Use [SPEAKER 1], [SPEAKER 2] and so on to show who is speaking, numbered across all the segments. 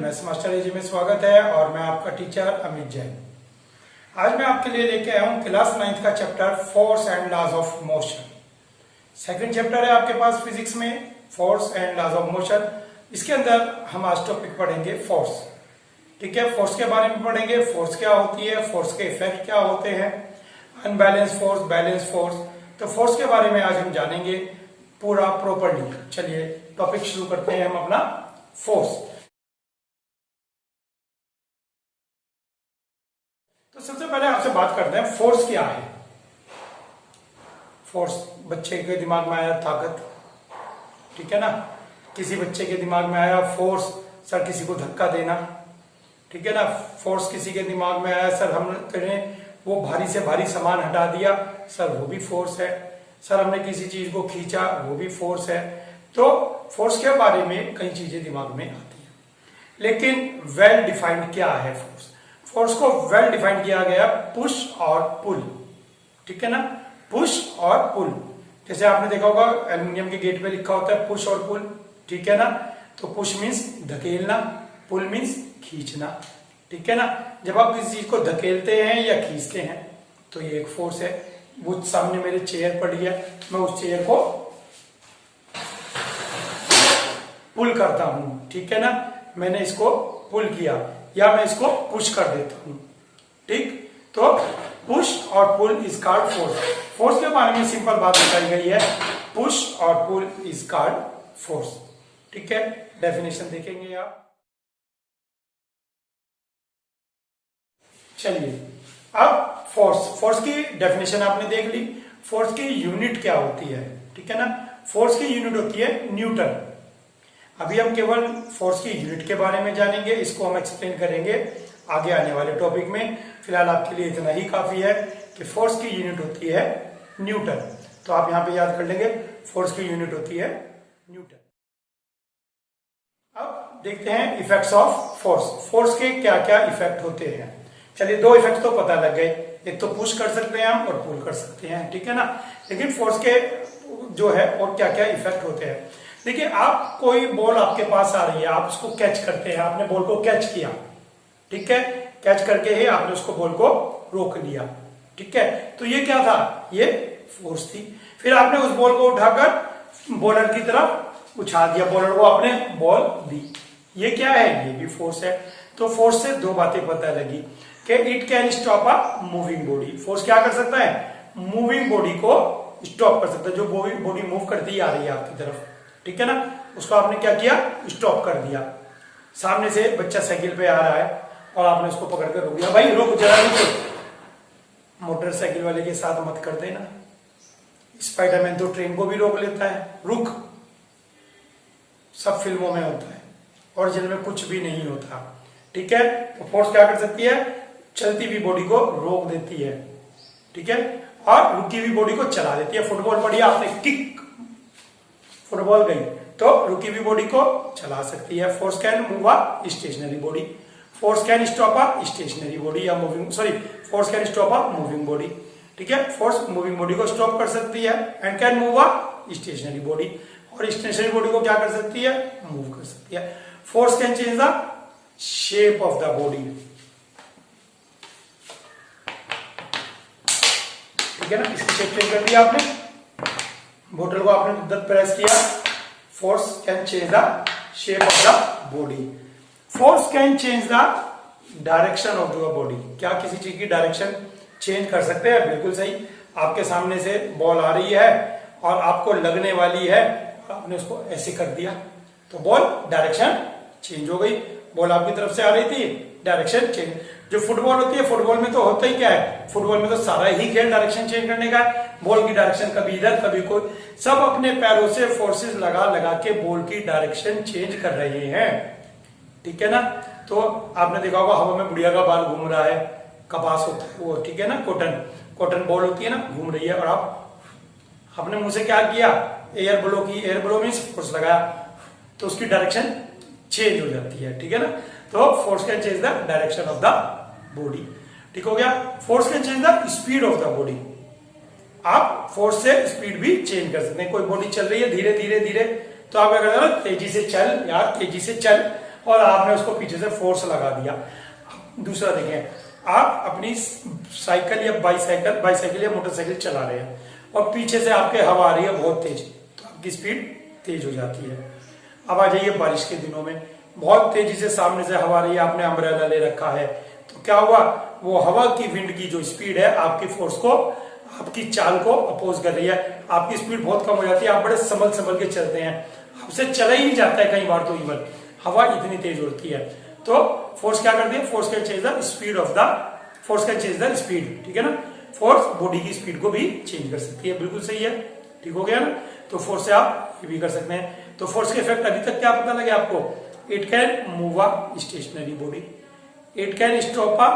[SPEAKER 1] Maths master एजी में स्वागत है और मैं आपका टीचर अमित जैन। आज मैं आपके लिए लेके आया हूँ क्लास 9th का chapter force and laws of motion. Second chapter है आपके पास फिजिक्स में, force and laws of motion. इसके अंदर हम आज टॉपिक पढ़ेंगे फोर्स। ठीक है, फोर्स के बारे में पढ़ेंगे, फोर्स क्या होती है, फोर्स के इफेक्ट क्या होते हैं, अनबैलेंस फोर्स, बैलेंस फोर्स। तो फोर्स के बारे में आज हम जानेंगे पूरा प्रॉपरली। चलिए टॉपिक शुरू करते हैं हम अपना फोर्स। तो सबसे पहले आपसे बात करते हैं फोर्स क्या है। फोर्स बच्चे के दिमाग में आया ताकत, ठीक है ना। किसी बच्चे के दिमाग में आया फोर्स, सर किसी को धक्का देना, ठीक है ना। फोर्स किसी के दिमाग में आया, सर हम करें वो भारी से भारी सामान हटा दिया, सर वो भी फोर्स है। सर हमने किसी चीज को खींचा, वो भी फोर्स है। तो फोर्स के बारे में कई चीजें दिमाग में आती है, लेकिन वेल डिफाइंड क्या है फोर्स। फोर्स को वेल डिफाइंड किया गया पुश और पुल, ठीक है ना। पुश और पुल, जैसे आपने देखा होगा एल्युमिनियम के गेट पे लिखा होता है पुश और पुल, ठीक है ना। तो पुश मीन्स धकेलना, पुल मीन्स खींचना, ठीक है ना। जब आप किसी चीज को धकेलते हैं या खींचते हैं तो ये एक फोर्स है। वो सामने मेरे चेयर पड़ी है, मैं उस चेयर को पुल करता हूं, ठीक है ना। मैंने इसको पुल किया या मैं इसको पुश कर देता हूं, ठीक। तो पुश और pull is called force. Force के बारे में सिंपल बात बताई गई है, पुश और पुल इज कॉल्ड फोर्स, ठीक है। डेफिनेशन देखेंगे आप। चलिए अब फोर्स की डेफिनेशन आपने देख ली। फोर्स की यूनिट क्या होती है, ठीक है ना। फोर्स की यूनिट होती है न्यूटन। अभी हम केवल फोर्स की यूनिट के बारे में जानेंगे, इसको हम एक्सप्लेन करेंगे आगे आने वाले टॉपिक में। फिलहाल आपके लिए इतना ही काफी है कि फोर्स की यूनिट होती है न्यूटन। तो आप यहां पे याद कर लेंगे, फोर्स की यूनिट होती है न्यूटन। अब देखते हैं इफेक्ट्स ऑफ फोर्स। फोर्स के क्या क्या इफेक्ट होते हैं। चलिए दो इफेक्ट तो पता लग गए, एक तो पुश कर सकते हैं हम और पुल कर सकते हैं, ठीक है ना। लेकिन फोर्स के जो है और क्या क्या इफेक्ट होते हैं। देखिए, आप कोई बॉल आपके पास आ रही है, आप उसको कैच करते हैं, आपने बॉल को कैच किया, ठीक है। कैच करके ही आपने उसको बॉल को रोक लिया, ठीक है। तो ये क्या था, ये फोर्स थी। फिर आपने उस बॉल को उठाकर बॉलर की तरफ उछाल दिया, बॉलर को आपने बॉल दी, ये क्या है, ये भी फोर्स है। तो फोर्स से दो बातें पता लगी कि it can stop a moving body. Force क्या कर सकता है, मूविंग बॉडी को स्टॉप कर सकता है। जो बॉडी मूव करती आ रही है आपकी तरफ, ठीक है ना, उसको आपने क्या किया, स्टॉप कर दिया। सामने से बच्चा साइकिल पे आ रहा है और आपने उसको पकड़ कर रोक दिया, भाई रुक जरा रुक। मोटरसाइकिल वाले के साथ मत कर देना, स्पाइडरमैन तो ट्रेन को भी रोक लेता है, रुक। सब फिल्मों में होता है, ओरिजिनल में कुछ भी नहीं होता, ठीक है। तो फोर्स क्या कर सकती है, चलती हुई बॉडी को रोक देती है, ठीक है, और रुकी हुई बॉडी को चला देती है। फुटबॉल पड़ी, आपने किक, फुटबॉल गई, तो रुकी हुई बॉडी को चला सकती है। Force can move a stationary body, force can stop a stationary body या moving, sorry, force can stop a moving body, ठीक है। फोर्स मूविंग बॉडी को स्टॉप कर सकती है and can move a stationary body, और स्टेशनरी बॉडी को क्या कर सकती है, मूव कर सकती है। Force can change the shape of the body, ठीक है ना। इसकी शेप चेंज कर दिया आपने, बोतल को आपने उधर प्रेस किया, force can change the shape of the body. Force can change the direction of the body. क्या किसी चीज की डायरेक्शन चेंज कर सकते हैं, बिल्कुल सही। आपके सामने से बॉल आ रही है और आपको लगने वाली है, आपने उसको ऐसे कर दिया तो बॉल डायरेक्शन चेंज हो गई। बॉल आपकी तरफ से आ रही थी, डायरेक्शन चेंज। जो फुटबॉल होती है, फुटबॉल में तो होता ही क्या है, फुटबॉल में तो सारा ही खेल डायरेक्शन चेंज करने का है। बॉल की डायरेक्शन कभी इधर कभी कोई, सब अपने पैरों से फोर्सेस लगा लगा के बॉल की डायरेक्शन चेंज कर रहे हैं, ठीक है ना। तो आपने देखा होगा हवा में बुढ़िया का बाल घूम रहा है, कपास होता है वो, ठीक है ना, कॉटन बॉल होती है ना, घूम रही है, और आपने मुंह से क्या किया, एयर ब्लो की, एयर ब्लो मीन्स फोर्स लगाया, तो उसकी डायरेक्शन चेंज हो जाती है, ठीक है ना। तो force can change the direction of the body, ठीक हो गया। Force can change the speed of the body. आप फोर्स से स्पीड भी चेंज कर सकते हैं। कोई बॉडी चल रही है धीरे धीरे धीरे, तो आप क्या करते हो, तेजी से चल यार, तेजी से चल। और आपने उसको पीछे से फोर्स लगा दिया। दूसरा देखें, आप अपनी साइकिल या बाईसाइकिल या मोटरसाइकिल चला रहे हैं और पीछे से आपके हवा आ रही है बहुत तेज, तो आपकी स्पीड तेज हो जाती है। अब आ जाइए बारिश के दिनों में, बहुत तेजी से सामने से हवा आ रही है, आपने अम्ब्रेला ले रखा है, तो क्या हुआ, वो हवा की विंड की जो स्पीड है आपकी फोर्स को, आपकी चाल को अपोज कर रही है, आपकी स्पीड बहुत कम हो जाती है, आप बड़े संभल संभल के चलते हैं, आपसे चला ही नहीं जाता है कई बार, तो इवन हवा इतनी तेज होती है। तो फोर्स क्या करती है, force can change the speed of the, force can change the speed, ठीक है ना। फोर्स बॉडी की स्पीड को भी चेंज कर सकती है, बिल्कुल सही है, ठीक हो गया ना। तो फोर्स से आप ये भी कर सकते हैं। तो फोर्स के इफेक्ट अभी तक क्या पता लगे आपको, it can move a stationary body, it can stop a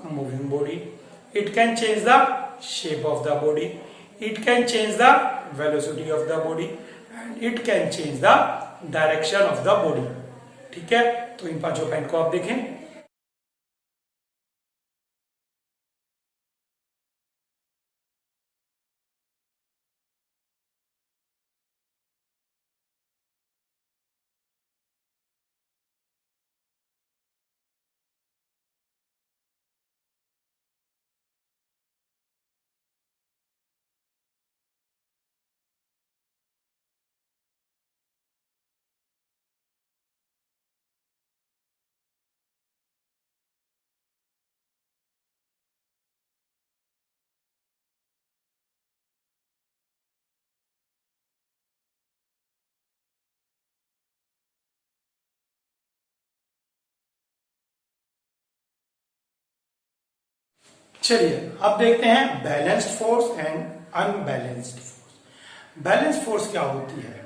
[SPEAKER 1] moving body, it can change the shape of the body, it can change the velocity of the body and it can change the direction of the body, ठीक है। तो इन पांचों point को आप देखें। चलिए अब देखते हैं balanced force and unbalanced force. Balanced force क्या होती है,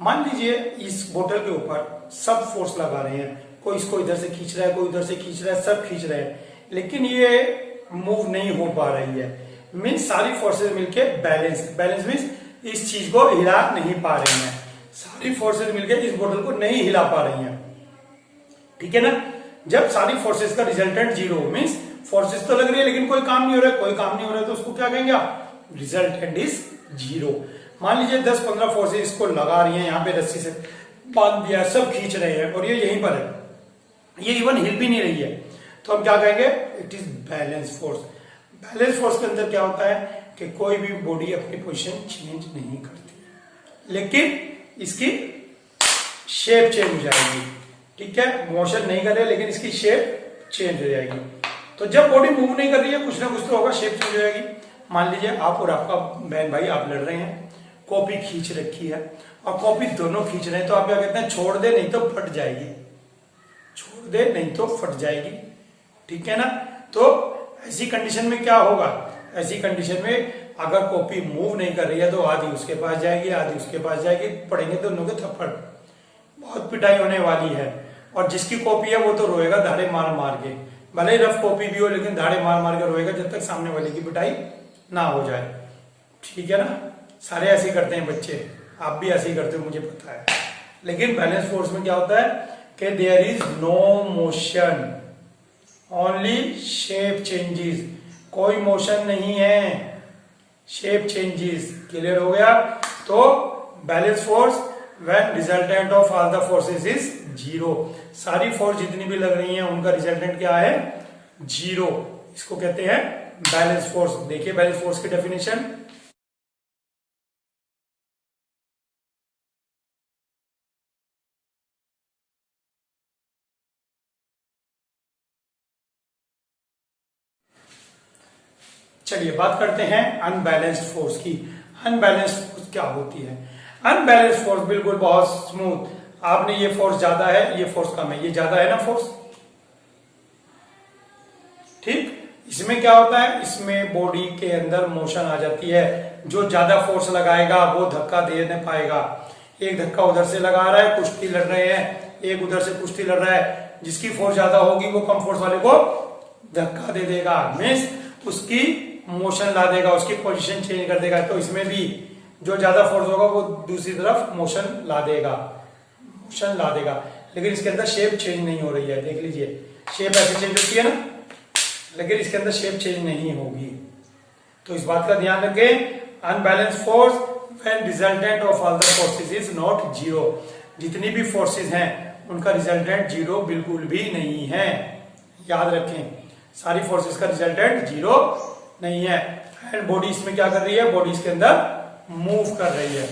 [SPEAKER 1] मान लीजिए इस बोतल के ऊपर सब फोर्स लगा रहे हैं, कोई इसको इधर से खींच रहा है, कोई उधर से खींच रहा है, सब खींच रहे हैं, लेकिन ये मूव नहीं हो पा रही है, मीन्स सारी फोर्सेस मिलके बैलेंस, बैलेंस मीन्स इस चीज को हिला नहीं पा रही हैं, सारी फोर्सेस मिलके इस बोतल को नहीं हिला पा रही हैं, ठीक है ना। जब सारी फोर्सेस का रिजल्टेंट जीरो, मीन्स फोर्सेस तो लग रही है लेकिन कोई काम नहीं हो रहा है, कोई काम नहीं हो रहा है, तो उसको क्या कहेंगे आप, रिजल्टेंट इज जीरो। मान लीजिए 10-15 फोर्सेस इसको लगा रही हैं, यहाँ पे रस्सी से बांध दिया, सब खींच रहे हैं और ये यहीं पर है, ये इवन हिल भी नहीं रही है, तो हम क्या कहेंगे, it is balance force. Balance force के अंदर क्या होता है कि कोई भी बॉडी अपनी पोजीशन चेंज नहीं करती, लेकिन इसकी शेप चेंज हो जाएगी, ठीक है, मोशन नहीं कर रहे लेकिन इसकी शेप चेंज हो जाएगी। तो जब बॉडी मूव नहीं कर रही है, कुछ ना कुछ तो होगा, शेप चेंज हो जाएगी। मान लीजिए आप और आपका बहन भाई आप लड़ रहे हैं, कॉपी खींच रखी है और कॉपी दोनों खींच रहे हैं, तो आप क्या कहते हैं, छोड़ दे नहीं तो फट जाएगी, छोड़ दे नहीं तो फट जाएगी, ठीक है ना। तो ऐसी कंडीशन में क्या होगा, ऐसी कंडीशन में अगर कॉपी मूव नहीं कर रही है तो आधी उसके पास जाएगी, आधी उसके पास जाएगी, पड़ेंगे दोनों के थप्पड़, बहुत पिटाई होने वाली है। और जिसकी कॉपी है वो तो रोएगा धाड़े मार मार के, भले ही रफ कॉपी भी हो लेकिन धाड़े मार मार के रोएगा जब तक सामने वाले की पिटाई ना हो जाए, ठीक है ना। सारे ऐसे करते हैं बच्चे, आप भी ऐसे ही करते हो मुझे पता है। लेकिन बैलेंस फोर्स में क्या होता है कि there is no motion, only shape changes, कोई मोशन नहीं है, शेप चेंजेस, क्लियर हो गया। तो balance force when resultant of all the forces is zero, सारी फोर्स जितनी भी लग रही हैं उनका रिजल्टेंट क्या है, जीरो, इसको कहते हैं बैलेंस फोर्स। देखिए बैलेंस फोर्स की डेफिनेशन, चलिए बात करते हैं अनबैलेंस्ड फोर्स की। अनबैलेंस्ड फोर्स क्या होती है, अनबैलेंस्ड फोर्स बिल्कुल बहुत स्मूथ, आपने ये फोर्स ज्यादा है, ये फोर्स कम है, ये ज्यादा है ना फोर्स, ठीक। इसमें क्या होता है, इसमें बॉडी के अंदर मोशन आ जाती है, जो ज्यादा फोर्स लगाएगा वो धक्का दे नहीं पाएगा। एक धक्का उधर से लगा रहा है, कुश्ती लड़ रहे हैं, एक उधर से कुश्ती लड़ रहा है, जिसकी फोर्स ज्यादा होगी वो कम फोर्स वाले को धक्का दे देगा, मीन्स उसकी मोशन ला देगा, उसकी पोजीशन चेंज कर देगा। तो इसमें भी जो ज्यादा फोर्स होगा वो दूसरी तरफ मोशन ला देगा, मोशन ला देगा, लेकिन इसके अंदर शेप चेंज नहीं हो रही है। देख लीजिए शेप ऐसे चेंज होती है ना, लेकिन इसके अंदर शेप चेंज नहीं होगी। तो इस बात का ध्यान रखें, unbalance force when resultant of all the forces is not zero, जितनी भी फोर्सेस हैं उनका रिजल्टेंट जीरो बिल्कुल भी नहीं है। याद रखें, सारी फोर्सेस का रिजल्टेंट जीरो नहीं है। एंड बॉडी इसमें क्या कर रही है, बॉडी इसके अंदर मूव कर रही है।